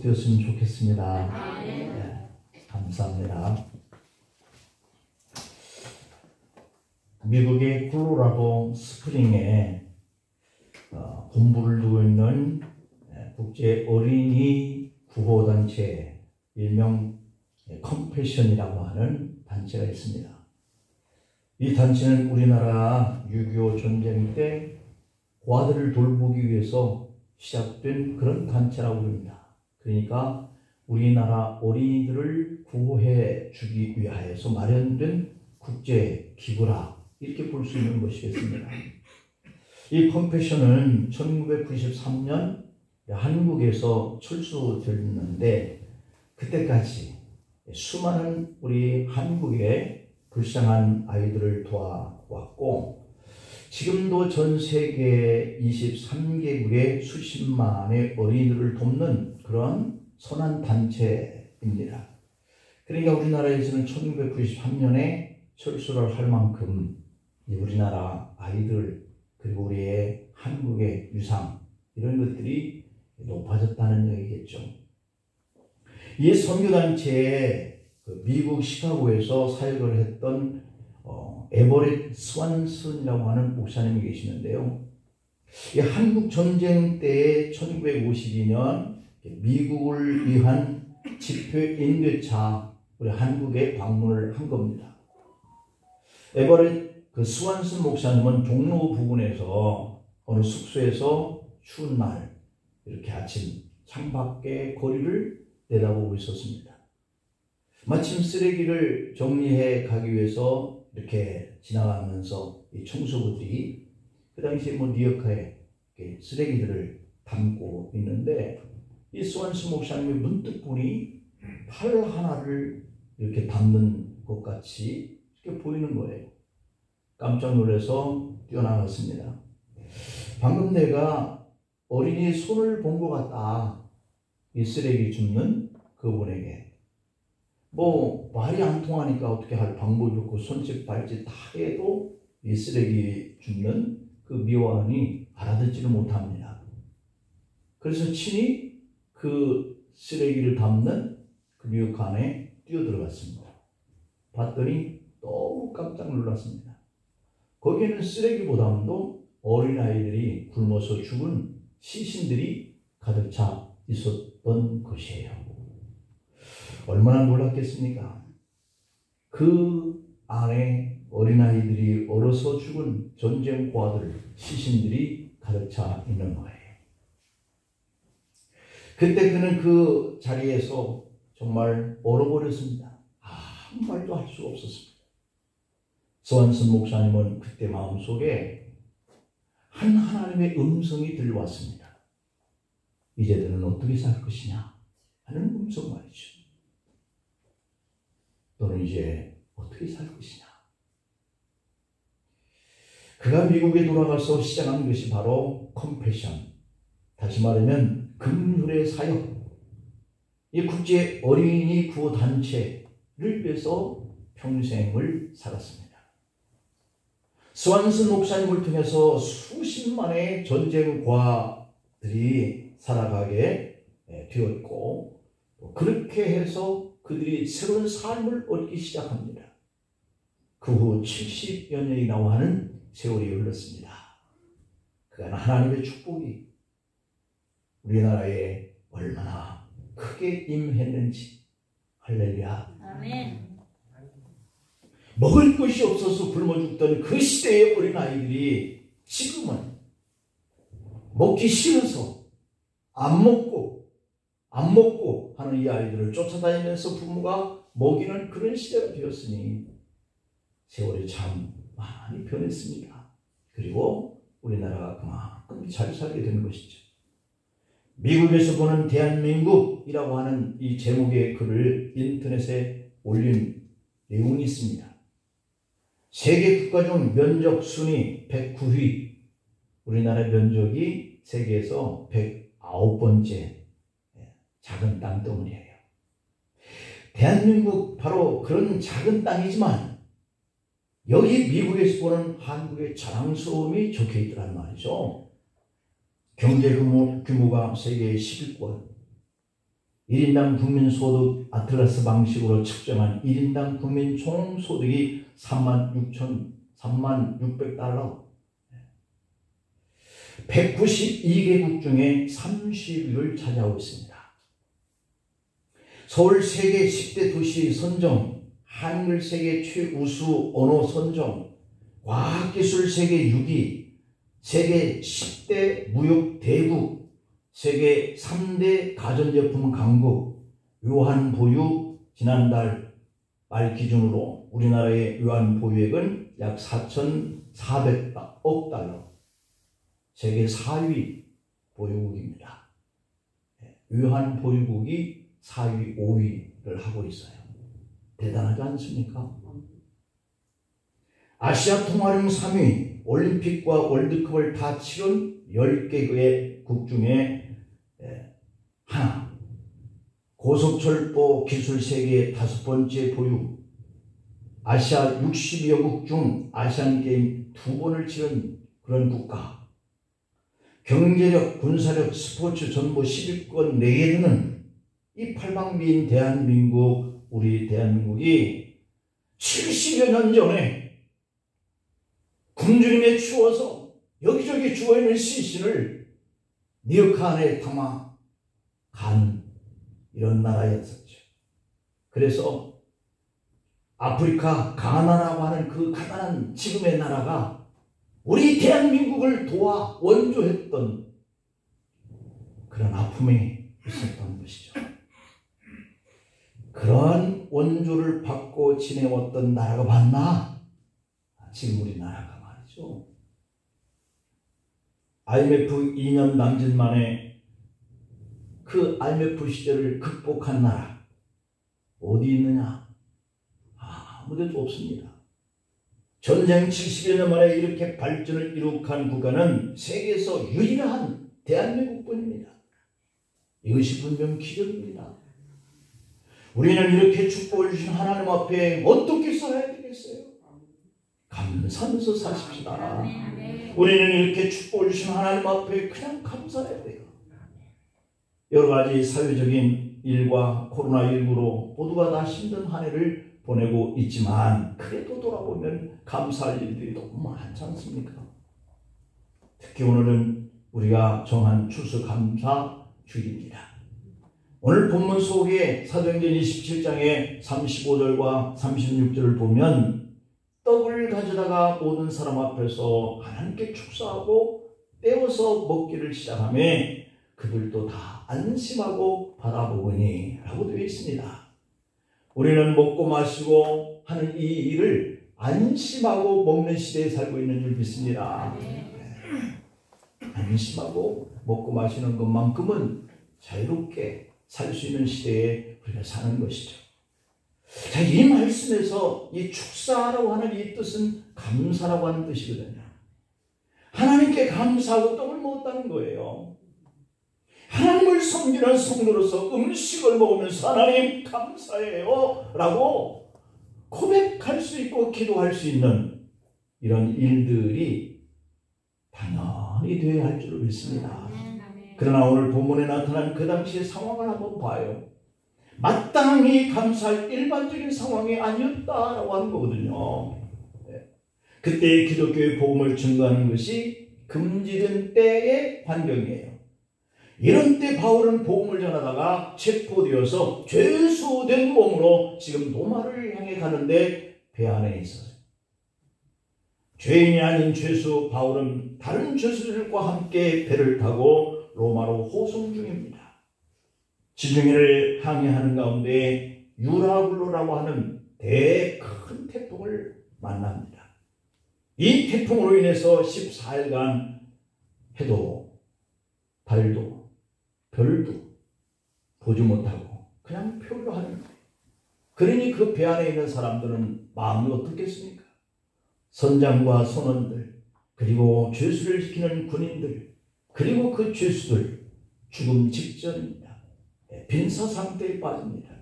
계속되었으면 좋겠습니다. 네, 감사합니다. 미국의 콜로라도 스프링에 본부를 두고 있는 국제 어린이 구호단체, 일명 컴패션이라고 하는 단체가 있습니다. 이 단체는 우리나라 6.25 전쟁 때 고아들을 돌보기 위해서 시작된 그런 단체라고 합니다. 그러니까 우리나라 어린이들을 구호해 주기 위하여서 마련된 국제 기구라 이렇게 볼 수 있는 것이겠습니다. 이 컴패션은 1993년 한국에서 철수됐는데 그때까지 수많은 우리 한국의 불쌍한 아이들을 도와왔고 지금도 전 세계 23개국의 수십만의 어린이들을 돕는 그런 선한 단체입니다. 그러니까 우리나라에서는 1993년에 철수를 할 만큼 우리나라 아이들 그리고 우리의 한국의 유상 이런 것들이 높아졌다는 얘기겠죠. 이 선교단체에 미국 시카고에서 사역을 했던 에버렛 스완슨이라고 하는 목사님이 계시는데요. 이 한국 전쟁 때에 1952년 미국을 위한 집회 인도차 우리 한국에 방문을 한 겁니다. 에버렛 스완슨 목사님은 종로 부근에서 어느 숙소에서 추운 날 이렇게 아침 창밖에 거리를 내다보고 있었습니다. 마침 쓰레기를 정리해 가기 위해서 이렇게 지나가면서 이 청소부들이 그 당시에 리어카에 쓰레기들을 담고 있는데 이 스완슨 목사님이 문득 보니 팔 하나를 이렇게 담는 것 같이 이렇게 보이는 거예요. 깜짝 놀라서 뛰어나갔습니다. 방금 내가 어린이 손을 본 것 같다. 이 쓰레기 줍는 그분에게. 말이 안 통하니까 어떻게 할 방법이 없고 손짓 발짓 다 해도 이 쓰레기 줍는 그 미화원이 알아듣지를 못합니다. 그래서 친히 그 쓰레기를 담는 그 미역관 안에 뛰어들어갔습니다. 봤더니 너무 깜짝 놀랐습니다. 거기에는 쓰레기보다도 어린아이들이 굶어서 죽은 시신들이 가득 차 있었던 것이에요. 얼마나 놀랐겠습니까? 그 안에 어린아이들이 얼어서 죽은 전쟁 고아들 시신들이 가득 차 있는 거예요. 그때 그는 그 자리에서 정말 얼어버렸습니다. 아무 말도 할 수 없었습니다. 스완슨 목사님은 그때 마음속에 한 하나님의 음성이 들려왔습니다. 이제 너는 어떻게 살 것이냐 하는 음성 말이죠. 너는 이제 어떻게 살 것이냐. 그가 미국에 돌아가서 시작한 것이 바로 컴패션, 다시 말하면 긍휼의 사역, 이 국제 어린이 구호 단체를 위해서 평생을 살았습니다. 스완슨 목사님을 통해서 수십만의 전쟁 고아들이 살아가게 되었고 그렇게 해서 그들이 새로운 삶을 얻기 시작합니다. 그 후 70여 년이라고 하는 세월이 흘렀습니다. 그간 하나님의 축복이 우리나라에 얼마나 크게 임했는지. 할렐루야. 아멘. 먹을 것이 없어서 굶어 죽던 그 시대의 어린아이들이 지금은 먹기 싫어서 안 먹고 하는 이 아이들을 쫓아다니면서 부모가 먹이는 그런 시대가 되었으니 세월이 참 많이 변했습니다. 그리고 우리나라가 그만큼 잘 살게 된 것이죠. 미국에서 보는 대한민국이라고 하는 이 제목의 글을 인터넷에 올린 내용이 있습니다. 세계 국가 중 면적 순위 109위, 우리나라 면적이 세계에서 109번째 작은 땅덩어리예요. 대한민국 바로 그런 작은 땅이지만 여기 미국에서 보는 한국의 자랑스러움이 적혀 있더란 말이죠. 경제 규모가 세계 10위권, 1인당 국민소득 아틀라스 방식으로 측정한 1인당 국민 총소득이 36,600달러. 192개국 중에 30위를 차지하고 있습니다. 서울 세계 10대 도시 선정, 한글 세계 최우수 언어 선정, 과학기술 세계 6위, 세계 10대 무역 대국, 세계 3대 가전제품 강국, 외환 보유 지난달 말 기준으로 우리나라의 외환 보유액은 약 4,400억 달러, 세계 4위 보유국입니다. 외환 보유국이 4위, 5위를 하고 있어요. 대단하지 않습니까? 아시아 통화령 3위, 올림픽과 월드컵을 다 치른 10개의 국 중에 하나, 고속철도 기술 세계 5번째 보유, 아시아 60여 국 중 아시안게임 2번을 치른 그런 국가, 경제력, 군사력, 스포츠 전부 10위권 내에 드는 이 팔방미인 대한민국, 우리 대한민국이 70여 년 전에 군주님에 추워서 여기저기 죽어있는 시신을 니어카 안에 담아 간 이런 나라였었죠. 그래서 아프리카 가나라고 하는 그 가난한 지금의 나라가 우리 대한민국을 도와 원조했던 그런 아픔이 있었던 것이죠. 그러한 원조를 받고 지내왔던 나라가 맞나? 지금 우리나라가 말이죠. IMF 2년 남짓 만에 그 IMF 시절을 극복한 나라 어디 있느냐? 아무데도 없습니다. 전쟁 70여 년 만에 이렇게 발전을 이룩한 국가는 세계에서 유일한 대한민국뿐입니다. 이것이 분명 기적입니다. 우리는 이렇게 축복을 주신 하나님 앞에 어떻게 살아야 되겠어요? 감사하면서 사십시다. 우리는 이렇게 축복을 주신 하나님 앞에 그냥 감사해야 돼요. 여러 가지 사회적인 일과 코로나19로 모두가 다 힘든 한 해를 보내고 있지만 그래도 돌아보면 감사할 일들이 너무 많지 않습니까? 특히 오늘은 우리가 정한 추수감사 주일입니다. 오늘 본문 속에 사도행전 27장의 35절과 36절을 보면 떡을 가져다가 모든 사람 앞에서 하나님께 축사하고 떼어서 먹기를 시작하며 그들도 다 안심하고 바라보니 라고 되어 있습니다. 우리는 먹고 마시고 하는 이 일을 안심하고 먹는 시대에 살고 있는 줄 믿습니다. 안심하고 먹고 마시는 것만큼은 자유롭게 살 수 있는 시대에 우리가 사는 것이죠. 자, 이 말씀에서 이 축사라고 하는 이 뜻은 감사라고 하는 뜻이거든요. 하나님께 감사하고 떡을 먹었다는 거예요. 하나님을 섬기는 성도로서 음식을 먹으면서 하나님 감사해요 라고 고백할 수 있고 기도할 수 있는 이런 일들이 당연히 되어야 할 줄 믿습니다. 그러나 오늘 본문에 나타난 그 당시의 상황을 한번 봐요. 마땅히 감사할 일반적인 상황이 아니었다라고 하는 거거든요. 그때의 기독교의 복음을 증거하는 것이 금지된 때의 환경이에요. 이런 때 바울은 복음을 전하다가 체포되어서 죄수된 몸으로 지금 로마를 향해 가는데 배 안에 있었어요. 죄인이 아닌 죄수 바울은 다른 죄수들과 함께 배를 타고 로마로 호송 중입니다. 지중해를 항해하는 가운데 유라굴로라고 하는 큰 태풍을 만납니다. 이 태풍으로 인해서 14일간 해도 달도 별도 보지 못하고 그냥 표류하는 거예요. 그러니 그 배 안에 있는 사람들은 마음이 어떻겠습니까? 선장과 선원들, 그리고 죄수를 지키는 군인들, 그리고 그 죄수들 죽음 직전입니다. 빈사 상태에 빠집니다.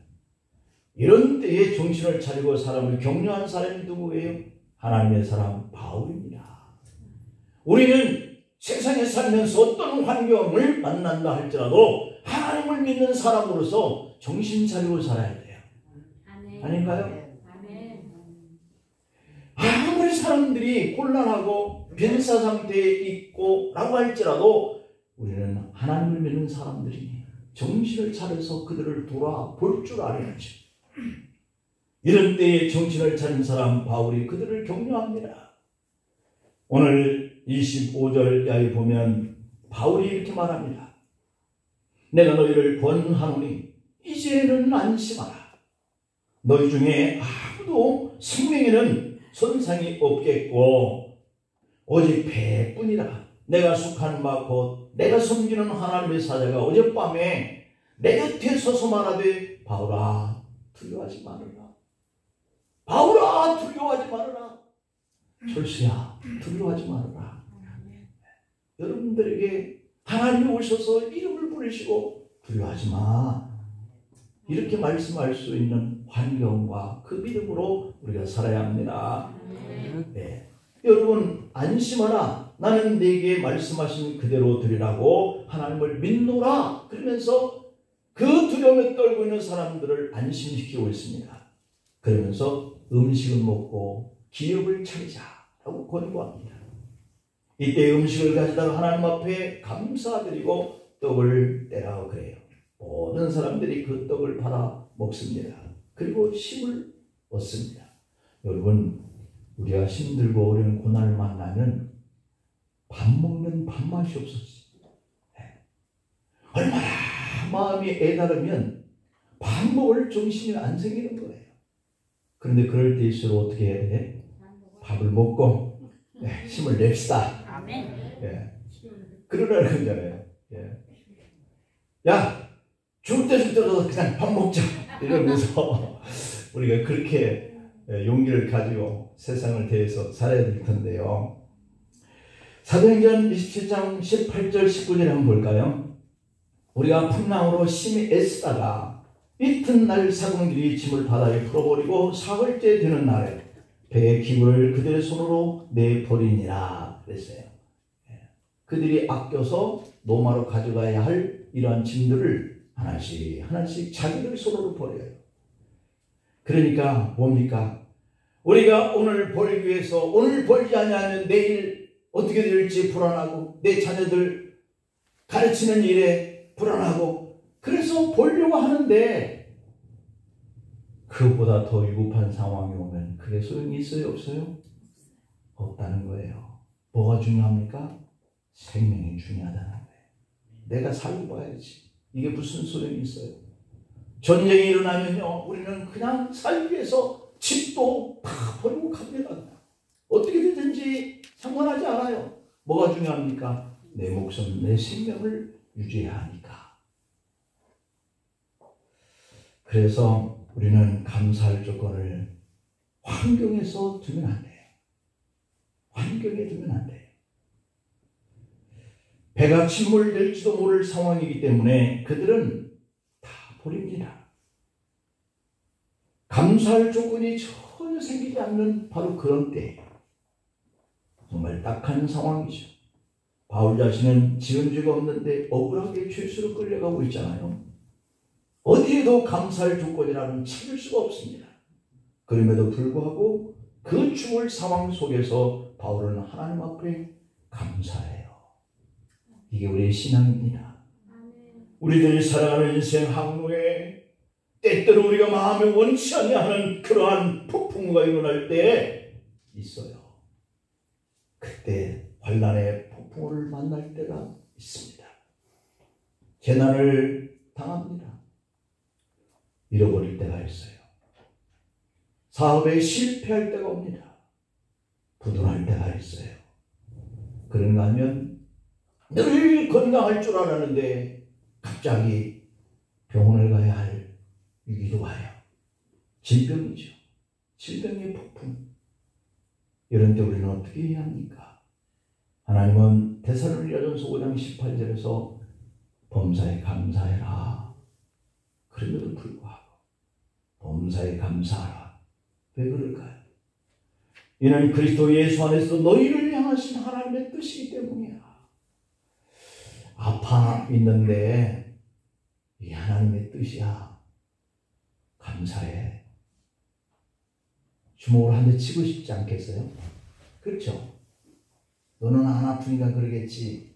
이런 때에 정신을 차리고 사람을 격려한 사람이 누구예요? 하나님의 사람 바울입니다. 우리는 세상에 살면서 어떤 환경을 만난다 할지라도 하나님을 믿는 사람으로서 정신 차리고 살아야 돼요. 아닌가요? 아무리 사람들이 곤란하고 변사 상태에 있고 라고 할지라도 우리는 하나님을 믿는 사람들이니 정신을 차려서 그들을 돌아볼 줄 알아야죠. 이런 때에 정신을 차린 사람 바울이 그들을 격려합니다. 오늘 25절 이하에 보면 바울이 이렇게 말합니다. 내가 너희를 권하노니 이제는 안심하라. 너희 중에 아무도 생명에는 손상이 없겠고 오직 배뿐이라. 내가 속한 바 곧 내가 섬기는 하나님의 사자가 어젯밤에 내 곁에 서서 말하되 바울아 두려워하지 말아라. 바울아 두려워하지 말아라. 철수야 두려워하지 말아라. 여러분들에게 하나님이 오셔서 이름을 부르시고 두려워하지 마. 이렇게 말씀할 수 있는 환경과 그 믿음으로 우리가 살아야 합니다. 네. 여러분 안심하라. 나는 네게 말씀하신 그대로 드리라고 하나님을 믿노라. 그러면서 그 두려움에 떨고 있는 사람들을 안심시키고 있습니다. 그러면서 음식을 먹고 기업을 차리자라고 권고합니다. 이때 음식을 가져다가 하나님 앞에 감사드리고 떡을 떼라고 그래요. 모든 사람들이 그 떡을 받아 먹습니다. 그리고 힘을 얻습니다. 여러분 우리가 힘들고 어려운 고난을 만나면 밥 먹는 밥맛이 없었어요. 얼마나 마음이 애다르면 밥 먹을 정신이 안 생기는 거예요. 그런데 그럴 때일수록 어떻게 해야 돼? 밥을 먹고 힘을 냅시다. 그러라는 거잖아요. 야 죽을 때 죽더라도 그냥 밥 먹자 이러면서 우리가 그렇게 용기를 가지고 세상을 대해서 살아야 될 텐데요. 사도행전 27장 18절 19절 한번 볼까요? 우리가 풍랑으로 심히 애쓰다가 이튿날 사금들이 짐을 바다에 풀어버리고 사흘째 되는 날에 배의 기물을 그들의 손으로 내버리니라 그랬어요. 그들이 아껴서 노마로 가져가야 할 이러한 짐들을 하나씩 하나씩 자기들 손으로 버려요. 그러니까 뭡니까? 우리가 오늘 벌기 위해서 오늘 벌지 않으면 내일 어떻게 될지 불안하고 내 자녀들 가르치는 일에 불안하고 그래서 벌려고 하는데 그것보다 더 위급한 상황이 오면 그게 소용이 있어요? 없어요? 없다는 거예요. 뭐가 중요합니까? 생명이 중요하다는 거예요. 내가 살고 봐야지. 이게 무슨 소용이 있어요? 전쟁이 일어나면요 우리는 그냥 살기 위해서 집도 다 버리고 갑니다. 어떻게 되든지 상관하지 않아요. 뭐가 중요합니까? 내 목숨, 내 생명을 유지해야 하니까. 그래서 우리는 감사할 조건을 환경에서 두면 안 돼요. 환경에 두면 안 돼요. 배가 침몰될지도 모를 상황이기 때문에 그들은 다 버립니다. 감사할 조건이 전혀 생기지 않는 바로 그런 때 정말 딱한 상황이죠. 바울 자신은 지은 죄가 없는데 억울하게 죄수로 끌려가고 있잖아요. 어디에도 감사할 조건이라는 찾을 수가 없습니다. 그럼에도 불구하고 그 죽을 상황 속에서 바울은 하나님 앞에 감사해요. 이게 우리의 신앙입니다. 우리들이 살아가는 인생 항로에 때때로 우리가 마음에 원치 않는 그러한 폭풍우가 일어날 때 있어요. 그때 환난의 폭풍우를 만날 때가 있습니다. 재난을 당합니다. 잃어버릴 때가 있어요. 사업에 실패할 때가 옵니다. 부도날 때가 있어요. 그런가 하면 늘 건강할 줄 알았는데 갑자기 병원을 가야 할 위기도 와요. 질병이죠. 질병의 폭풍. 이런 때 우리는 어떻게 해야 합니까? 하나님은 데살로니가전서 5장 18절에서 범사에 감사해라. 그럼에도 불구하고 범사에 감사하라. 왜 그럴까요? 이는 그리스도 예수 안에서 너희를 향하신 하나님의 뜻이기 때문이야. 아파 있는데 이게 하나님의 뜻이야. 감사해. 주먹으로 한 대 치고 싶지 않겠어요? 그렇죠? 너는 안 아프니까 그러겠지.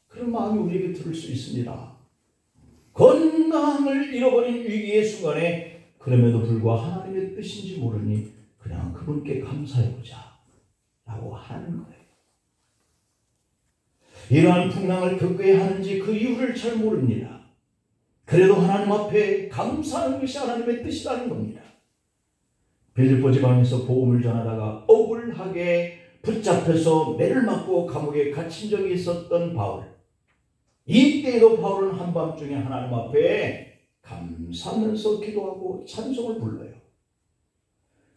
그런 마음이 우리에게 들을 수 있습니다. 건강을 잃어버린 위기의 순간에 그럼에도 불구하고 하나님의 뜻인지 모르니 그냥 그분께 감사해보자 라고 하는 거예요. 이러한 풍랑을 겪어야 하는지 그 이유를 잘 모릅니다. 그래도 하나님 앞에 감사하는 것이 하나님의 뜻이라는 겁니다. 빌립보 지방에서 복음을 전하다가 억울하게 붙잡혀서 매를 맞고 감옥에 갇힌 적이 있었던 바울. 이때에도 바울은 한밤중에 하나님 앞에 감사하면서 기도하고 찬송을 불러요.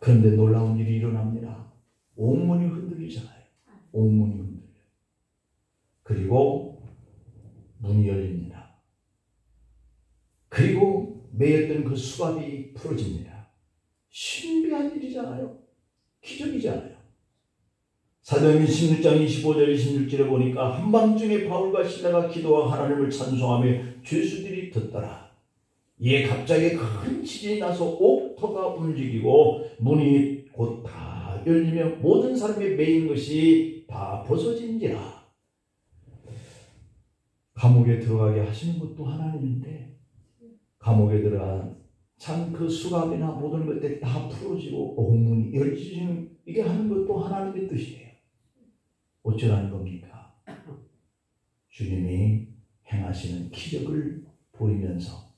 그런데 놀라운 일이 일어납니다. 옥문이 흔들리잖아요. 옥문이 흔들려요. 그리고 문이 열립니다. 그리고 매였던 그 수갑이 풀어집니다. 신비한 일이잖아요. 기적이잖아요. 사도행전 16장 25절 26절에 보니까 한밤중에 바울과 실라가 기도와 하나님을 찬송하며 죄수들이 듣더라. 이에 갑자기 큰 지진이 나서 옥터가 움직이고 문이 곧 다 열리며 모든 사람이 매인 것이 다 벗어진지라. 감옥에 들어가게 하시는 것도 하나님인데 감옥에 들어간 참 그 수갑이나 모든 것들이 다 풀어지고 옥문이 열리시는 이게 하는 것도 하나님의 뜻이에요. 어쩌라는 겁니까? 주님이 행하시는 기적을 보이면서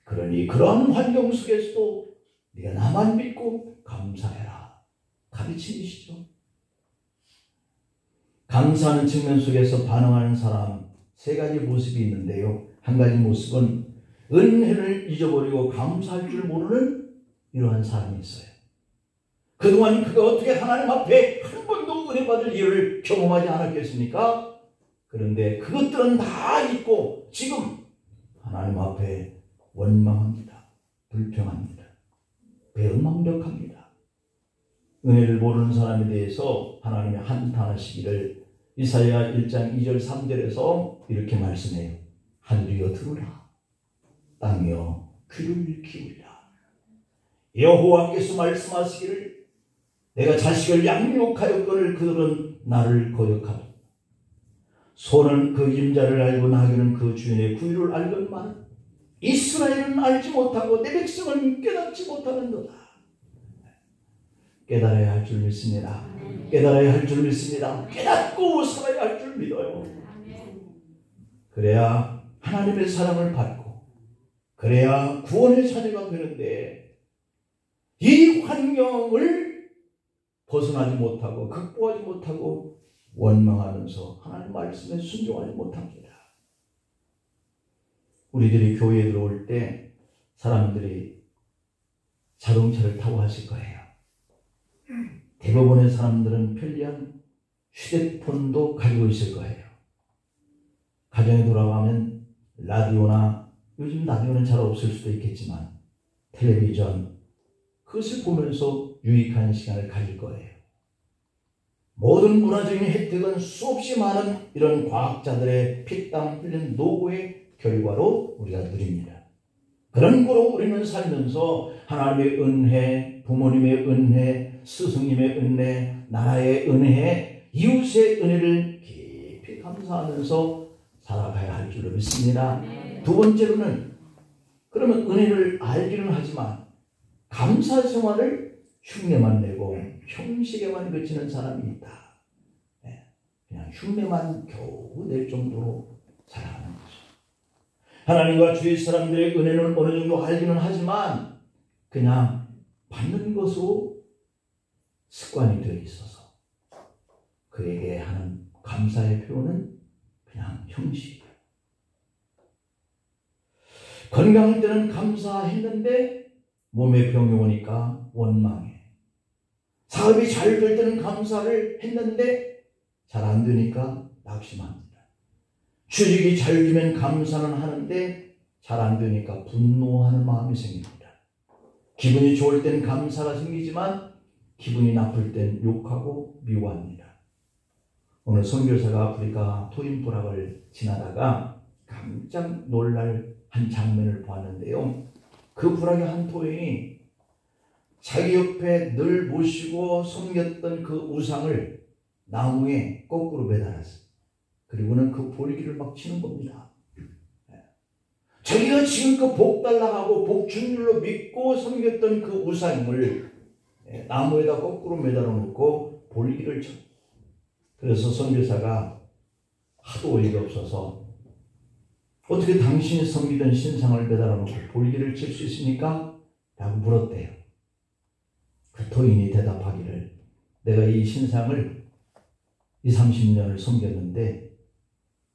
그러니 그런 환경 속에서도 네가 나만 믿고 감사해라 가르침이시죠. 감사하는 측면 속에서 반응하는 사람 세 가지 모습이 있는데요. 한 가지 모습은 은혜를 잊어버리고 감사할 줄 모르는 이러한 사람이 있어요. 그동안 그가 어떻게 하나님 앞에 한 번도 은혜 받을 일을 경험하지 않았겠습니까? 그런데 그것들은 다 잊고 지금 하나님 앞에 원망합니다. 불평합니다. 배은망덕합니다. 은혜를 모르는 사람에 대해서 하나님이 한탄하시기를 이사야 1장 2절 3절에서 이렇게 말씀해요. 하늘이여 들으라. 땅이여 귀를 기울이라. 여호와께서 말씀하시기를 내가 자식을 양육하였거늘 그들은 나를 거역하며 소는 그 임자를 알고 나귀는 그 주인의 구유를 알건만 이스라엘은 알지 못하고 내 백성은 깨닫지 못하는도다. 깨달아야 할 줄 믿습니다. 깨달아야 할 줄 믿습니다. 깨닫고 살아야 할 줄 믿어요. 그래야 하나님의 사랑을 받고 그래야 구원의 자녀가 되는데 이 환경을 벗어나지 못하고 극복하지 못하고 원망하면서 하나님 말씀에 순종하지 못합니다. 우리들이 교회에 들어올 때 사람들이 자동차를 타고 하실 거예요. 대부분의 사람들은 편리한 휴대폰도 가지고 있을 거예요. 가정에 돌아가면 라디오나 요즘 라디오는 잘 없을 수도 있겠지만 텔레비전 그것을 보면서 유익한 시간을 가질 거예요. 모든 문화적인 혜택은 수없이 많은 이런 과학자들의 피땀 흘린 노고의 결과로 우리가 누립니다. 그런 거로 우리는 살면서 하나님의 은혜, 부모님의 은혜, 스승님의 은혜, 나라의 은혜, 이웃의 은혜를 깊이 감사하면서 살아가야 할 줄로 믿습니다. 두 번째로는 그러면 은혜를 알기는 하지만 감사 생활을 흉내만 내고 형식에만 그치는 사람이 있다. 그냥 흉내만 겨우 낼 정도로 살아가는 거죠. 하나님과 주위 사람들의 은혜는 어느 정도 알기는 하지만 그냥 받는 것으로 습관이 되어 있어서 그에게 하는 감사의 표현은 그냥 형식이에요. 건강할 때는 감사했는데 몸에 병이 오니까 원망해. 사업이 잘 될 때는 감사를 했는데 잘 안 되니까 낙심합니다. 취직이 잘 되면 감사는 하는데 잘 안 되니까 분노하는 마음이 생깁니다. 기분이 좋을 땐 감사가 생기지만 기분이 나쁠 땐 욕하고 미워합니다. 오늘 선교사가 아프리카 토인 부락을 지나다가 깜짝 놀랄 한 장면을 보았는데요. 그 부락의 한 토인이 자기 옆에 늘 모시고 섬겼던 그 우상을 나무에 거꾸로 매달았어요. 그리고는 그 볼기를 막 치는 겁니다. 자기가 지금껏 복 달라 하고 복 준줄로 믿고 섬겼던 그 우상을 나무에다 거꾸로 매달아 놓고 볼기를 쳐. 그래서 선교사가 하도 어이가 없어서 어떻게 당신이 섬기던 신상을 매달아 놓고 볼기를 칠 수 있습니까? 라고 물었대요. 그 토인이 대답하기를 내가 이 신상을 20-30년을 섬겼는데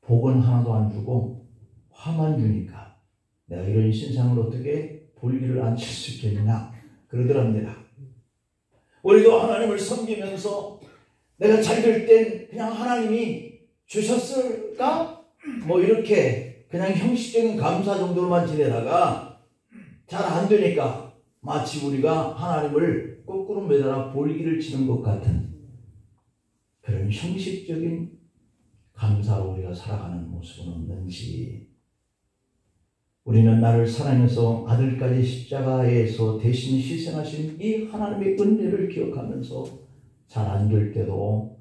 복은 하나도 안 주고 화만 주니까 내가 이런 신상을 어떻게 볼기를 안 칠 수 있겠느냐 그러더랍니다. 우리도 하나님을 섬기면서 내가 잘 될 땐 그냥 하나님이 주셨을까? 뭐 이렇게 그냥 형식적인 감사 정도로만 지내다가 잘 안 되니까 마치 우리가 하나님을 거꾸로 매달아 볼기를 치는 것 같은 그런 형식적인 감사로 우리가 살아가는 모습은 없는지, 우리는 나를 사랑해서 아들까지 십자가에서 대신 희생하신 이 하나님의 은혜를 기억하면서 잘 안 될 때도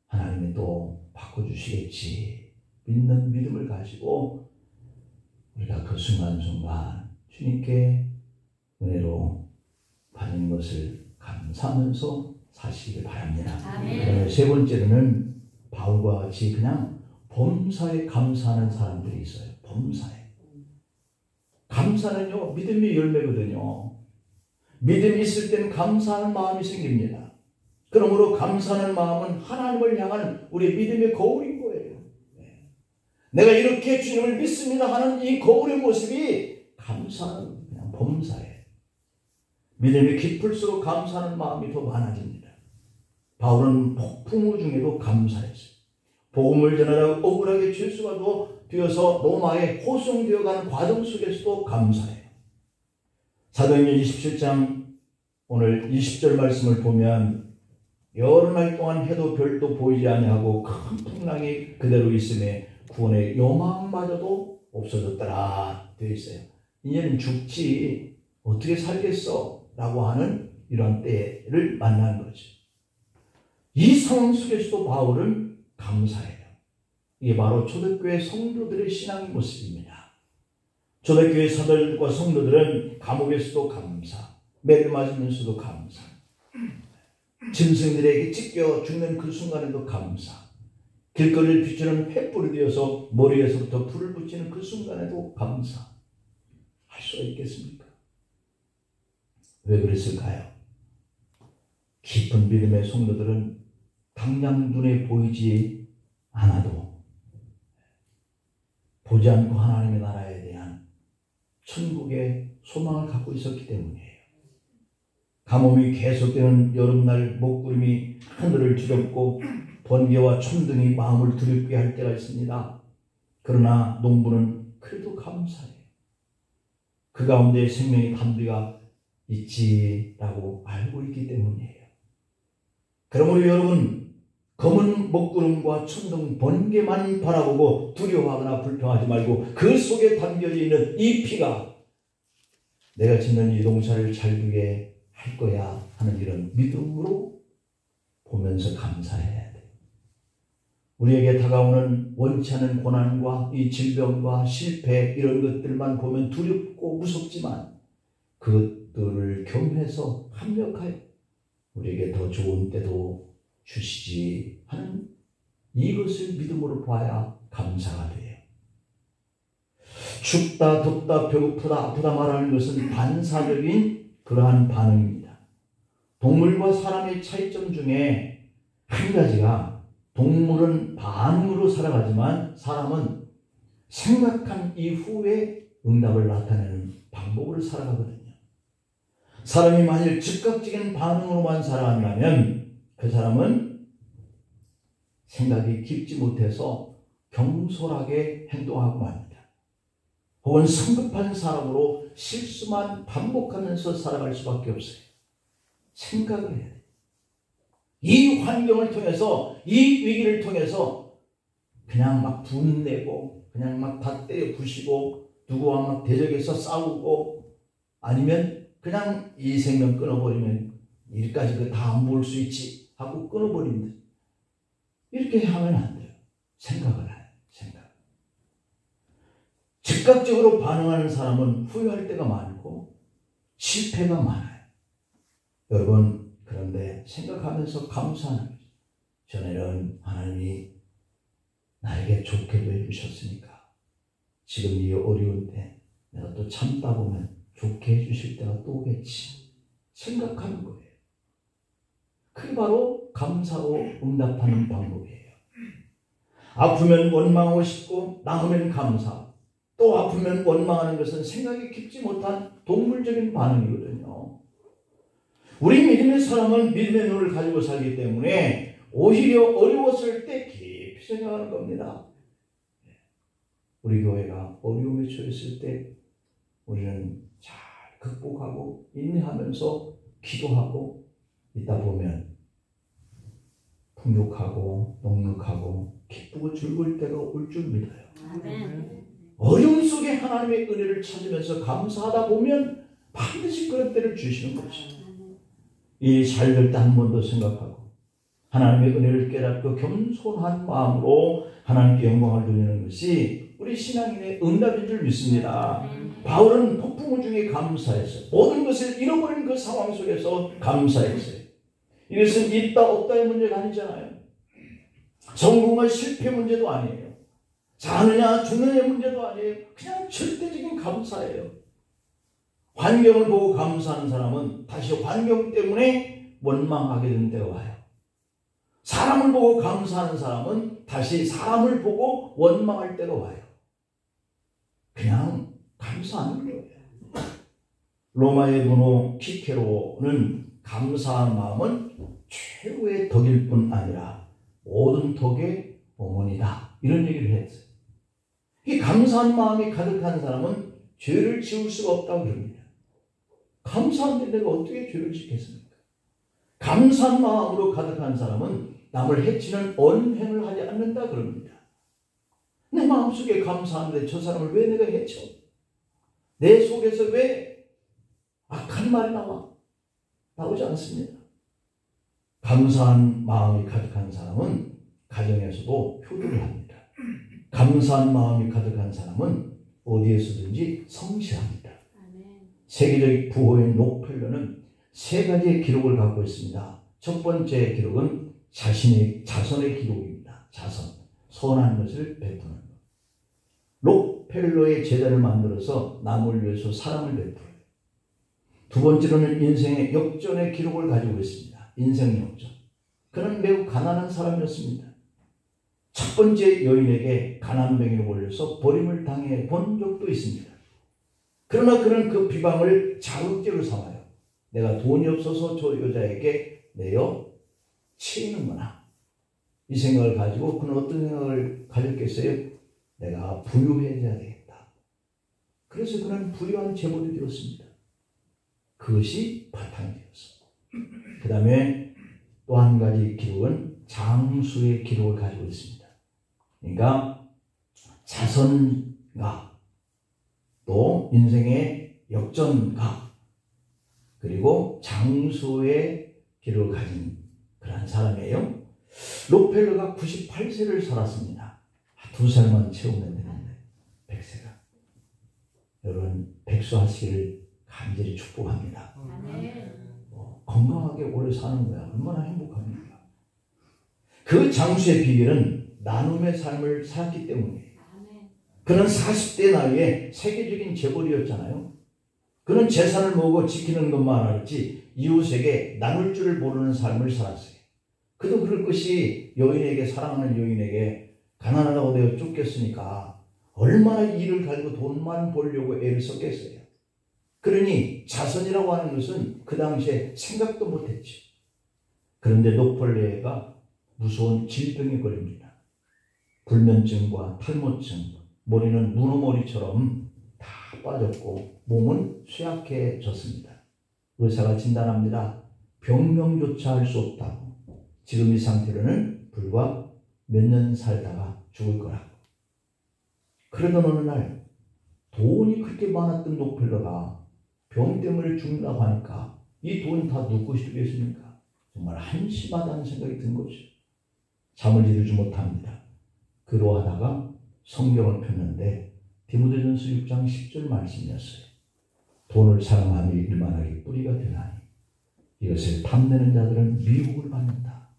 하나님이 또 바꿔주시겠지 믿는 믿음을 가지고 우리가 그 순간순간 주님께 은혜로 받은 것을 감사하면서 사시길 바랍니다. 그다음에 세 번째로는 바울과 같이 그냥 범사에 감사하는 사람들이 있어요. 범사에. 감사는요, 믿음의 열매거든요. 믿음이 있을 때는 감사하는 마음이 생깁니다. 그러므로 감사하는 마음은 하나님을 향한 우리의 믿음의 거울인 거예요. 내가 이렇게 주님을 믿습니다 하는 이 거울의 모습이 감사는 그냥 범사에. 믿음이 깊을수록 감사하는 마음이 더 많아집니다. 바울은 폭풍우 중에도 감사했어요. 복음을 전하다가 억울하게 죄수가 되어서 로마에 호송되어가는 과정 속에서도 감사해요. 사도행전 27장 오늘 20절 말씀을 보면 여러 날 동안 해도 별도 보이지 아니하고 큰 풍랑이 그대로 있음에 구원의 요망마저도 없어졌더라 되어 있어요. 이제는 죽지 어떻게 살겠어 라고 하는 이런 때를 만난 거죠. 이 상황 속에서도 바울은 감사해요. 이게 바로 초대교회 성도들의 신앙의 모습입니다. 초대교회 사도들과 성도들은 감옥에서도 감사, 매를 맞으면서도 감사, 짐승들에게 찢겨 죽는 그 순간에도 감사, 길거리를 비추는 횃불이 되어서 머리에서부터 불을 붙이는 그 순간에도 감사. 할 수가 있겠습니까? 왜 그랬을까요? 깊은 믿음의 성도들은 당장 눈에 보이지 않아도 보지 않고 하나님의 나라에 대한 천국의 소망을 갖고 있었기 때문이에요. 가뭄이 계속되는 여름날 먹구름이 하늘을 뒤덮고 번개와 천둥이 마음을 두렵게 할 때가 있습니다. 그러나 농부는 그래도 감사해요. 그 가운데 생명의 담비가 있지라고 알고 있기 때문이에요. 그러므로 여러분, 검은 먹구름과 천둥 번개만 바라보고 두려워하거나 불평하지 말고 그 속에 담겨져 있는 이 피가 내가 짓는 이 농사를 잘 되게 할 거야 하는 이런 믿음으로 보면서 감사해야 돼요. 우리에게 다가오는 원치 않은 고난과 이 질병과 실패 이런 것들만 보면 두렵고 무섭지만 그것들을 겸해서 합력하여 우리에게 더 좋은 때도 주시지 하는 이것을 믿음으로 봐야 감사가 돼요. 춥다, 덥다, 배고프다, 아프다 말하는 것은 반사적인 그러한 반응입니다. 동물과 사람의 차이점 중에 한 가지가 동물은 반응으로 살아가지만 사람은 생각한 이후에 응답을 나타내는 방법으로 살아가거든요. 사람이 만일 즉각적인 반응으로만 살아간다면 그 사람은 생각이 깊지 못해서 경솔하게 행동하고 맙니다. 혹은 성급한 사람으로 실수만 반복하면서 살아갈 수밖에 없어요. 생각을 해야 돼요. 이 환경을 통해서, 이 위기를 통해서 그냥 막 분내고 그냥 막 다 때려 부시고 누구와 막 대적해서 싸우고 아니면 그냥 이 생명 끊어버리면 일까지 그 다 안 볼 수 있지 하고 끊어버립니다. 이렇게 하면 안 돼요. 생각을 해요. 생각. 즉각적으로 반응하는 사람은 후회할 때가 많고 실패가 많아요. 여러분, 그런데 생각하면서 감사하는 거죠. 전에는 하나님이 나에게 좋게도 해주셨으니까 지금 이 어려운 때 내가 또 참다 보면 좋게 해주실 때가 또 오겠지 생각하는 거예요. 그게 바로 감사로 응답하는 방법이에요. 아프면 원망하고 싶고 나으면 감사, 또 아프면 원망하는 것은 생각이 깊지 못한 동물적인 반응이거든요. 우리 믿음의 사람은 믿음의 눈을 가지고 살기 때문에 오히려 어려웠을 때 깊이 생각하는 겁니다. 우리 교회가 어려움에 처했을 때 우리는 잘 극복하고 인내하면서 기도하고 있다 보면 풍족하고 넉넉하고 기쁘고 즐거울 때가 올 줄 믿어요. 어려움 속에 하나님의 은혜를 찾으면서 감사하다 보면 반드시 그런 때를 주시는 거죠. 이 잘 될 때 한 번 더 생각하고 하나님의 은혜를 깨닫고 겸손한 마음으로 하나님께 영광을 돌리는 것이 우리 신앙인의 응답인 줄 믿습니다. 바울은 폭풍 중에 감사했어요. 모든 것을 잃어버린 그 상황 속에서 감사했어요. 이것은 있다 없다의 문제가 아니잖아요. 성공과 실패 문제도 아니에요. 사느냐 죽느냐의 문제도 아니에요. 그냥 절대적인 감사예요. 환경을 보고 감사하는 사람은 다시 환경 때문에 원망하게 되는 때가 와요. 사람을 보고 감사하는 사람은 다시 사람을 보고 원망할 때가 와요. 그냥 감사하는 거예요. 로마의 문호 키케로는 감사한 마음은 최고의 덕일 뿐 아니라 모든 덕의 어머니다. 이런 얘기를 했어요. 이 감사한 마음이 가득한 사람은 죄를 지을 수가 없다고 그럽니다. 감사한데 내가 어떻게 죄를 짓겠습니까? 감사한 마음으로 가득한 사람은 남을 해치는 언행을 하지 않는다 그럽니다. 내 마음속에 감사한데 저 사람을 왜 내가 해쳐? 내 속에서 왜 악한 말이 나오지 않습니다. 감사한 마음이 가득한 사람은 가정에서도 효도를 합니다. 감사한 마음이 가득한 사람은 어디에서든지 성실합니다. 세계적 부호인 록펠러는 세 가지의 기록을 갖고 있습니다. 첫 번째 기록은 자선의 기록입니다. 자선, 선한 것을 베푸는 것. 록펠러의 재단을 만들어서 남을 위해서 사랑을 베풀어요. 두 번째로는 인생의 역전의 기록을 가지고 있습니다. 인생 역전. 그는 매우 가난한 사람이었습니다. 첫 번째 여인에게 가난뱅이로 몰려서 버림을 당해 본 적도 있습니다. 그러나 그는 그 비방을 자극제로 삼아요. 내가 돈이 없어서 저 여자에게 내어 치이는구나. 이 생각을 가지고 그는 어떤 생각을 가졌겠어요? 내가 부유해져야 되겠다. 그래서 그는 부유한 제물이 되었습니다. 그것이 바탕이 되었어. 그 다음에 또 한 가지 기록은 장수의 기록을 가지고 있습니다. 그러니까 자선가, 또 인생의 역전가, 그리고 장수의 기록을 가진 그런 사람이에요. 록펠러가 98세를 살았습니다. 2살만 채우면 되는데 100세가. 여러분 백수하시기를 간절히 축복합니다. 건강하게 오래 사는 거야. 얼마나 행복합니까? 그 장수의 비결은 나눔의 삶을 살았기 때문이에요. 그는 40대 나이에 세계적인 재벌이었잖아요. 그는 재산을 모으고 지키는 것만 알았지 이웃에게 나눌 줄을 모르는 삶을 살았어요. 그도 그럴 것이 여인에게, 사랑하는 여인에게 가난하다고 내가 쫓겼으니까 얼마나 일을 가지고 돈만 벌려고 애를 썼겠어요. 그러니 자선이라고 하는 것은 그 당시에 생각도 못했지. 그런데 록펠러가 무서운 질병에 걸립니다. 불면증과 탈모증, 머리는 문어머리처럼 다 빠졌고 몸은 쇠약해졌습니다. 의사가 진단합니다. 병명조차 할 수 없다고. 지금 이 상태로는 불과 몇 년 살다가 죽을 거라고. 그러던 어느 날 돈이 그렇게 많았던 록펠러가 병 때문에 죽는다고 하니까 이 돈 다 누구 것이겠습니까? 정말 한심하다는 생각이 든 것이죠. 잠을 이루지 못합니다. 그러하다가 성경을 폈는데 디모데전서 6장 10절 말씀이었어요. 돈을 사랑하며 일만하게 뿌리가 되나니 이것을 탐내는 자들은 미혹을 받는다.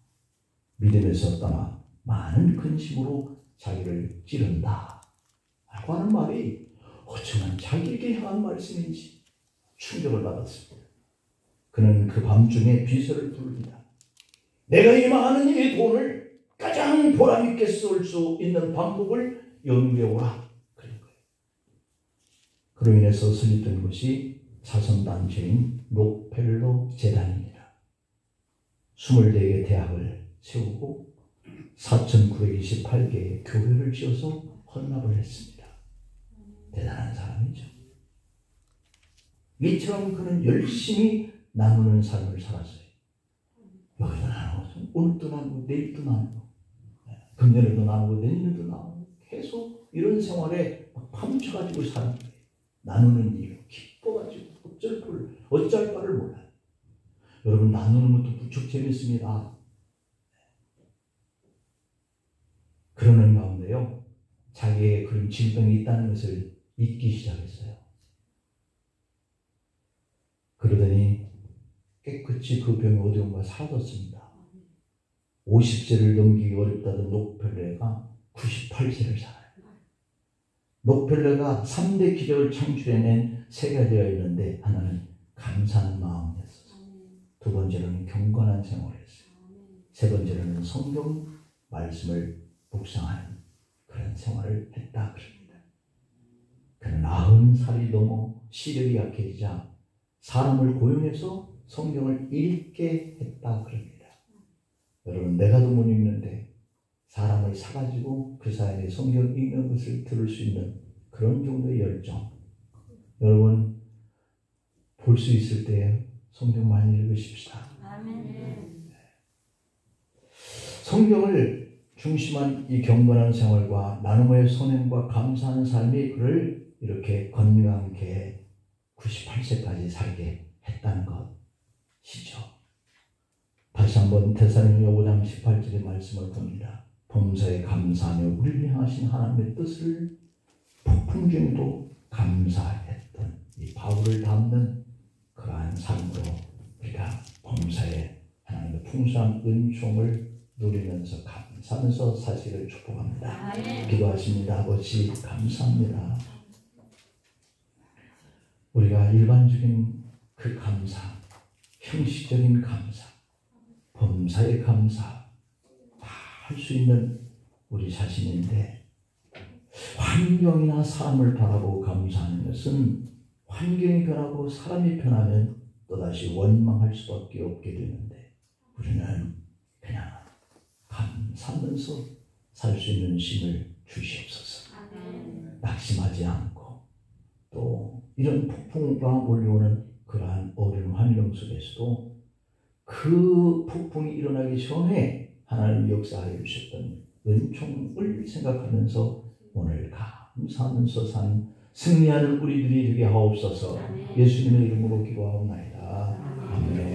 믿음에서 떠나 많은 근심으로 자기를 찌른다. 라고 하는 말이 어쩌면 자기에게 향한 말씀인지 충격을 받았습니다. 그는 그 밤중에 비서를 부릅니다. 내가 이 많은 이 돈을 가장 보람있게 쓸 수 있는 방법을 연구해오라. 그런 거예요. 그로 인해서 설립된 것이 자선단체인 록펠러 재단입니다. 24개 대학을 세우고 4,928개의 교회를 지어서 헌납을 했습니다. 대단한 사람이죠. 이처럼 그는 열심히 나누는 삶을 살았어요. 여기도 나누고 오늘도 나누고 내일도 나누고 금년에도 나누고 내년에도 나누고 계속 이런 생활에 파묻혀가지고 사는 거예요. 나누는 이유 기뻐가지고 어쩔 바를 몰라요. 여러분 나누는 것도 무척 재밌습니다. 그러는 가운데요 자기에게 그런 질병이 있다는 것을 잊기 시작했어요. 그러더니 깨끗이 그 병이 어디론가 사라졌습니다. 50세를 넘기기 어렵다던 록펠러가 98세를 살아요. 록펠러가 3대 기적을 창출해낸 세 가지가 있는데 하나는 감사하는 마음이었어요. 두 번째로는 경건한 생활이었어요. 세 번째로는 성경 말씀을 묵상하는 그런 생활을 했다 그럽니다. 그는 90살이 넘어 시력이 약해지자 사람을 고용해서 성경을 읽게 했다 그럽니다. 여러분 내가도 못 읽는데 사람을 사가지고 그 사이에 성경 읽는 것을 들을 수 있는 그런 정도의 열정. 여러분 볼 수 있을 때 성경 많이 읽으십시다. 아멘. 성경을 중심한 이 경건한 생활과 나눔의 선행과 감사하는 삶이 그를 이렇게 건강하게 98세까지 살게 했다는 것이죠. 다시 한번 데살로니가 5장 18절의 말씀을 봅니다. 범사에 감사하며 우리를 향하신 하나님의 뜻을 폭풍 중에도 감사했던 이 바울을 담는 그러한 삶으로 우리가 범사에 하나님의 풍성한 은총을 누리면서 감사하면서 사시기를 축복합니다. 기도하십니다. 아버지 감사합니다. 우리가 일반적인 그 감사, 형식적인 감사, 범사의 감사 다 할 수 있는 우리 자신인데 환경이나 사람을 바라보고 감사하는 것은 환경이 변하고 사람이 변하면 또다시 원망할 수밖에 없게 되는데 우리는 그냥 감사하면서 살 수 있는 힘을 주시옵소서. 낙심하지 않고 또 이런 폭풍과 몰려오는 그러한 어려운 환경 속에서도 그 폭풍이 일어나기 전에 하나님 역사하여 주셨던 은총을 생각하면서 오늘 감사하면서 산 승리하는 우리들이 되게 하옵소서. 예수님의 이름으로 기도하옵나이다. 아멘.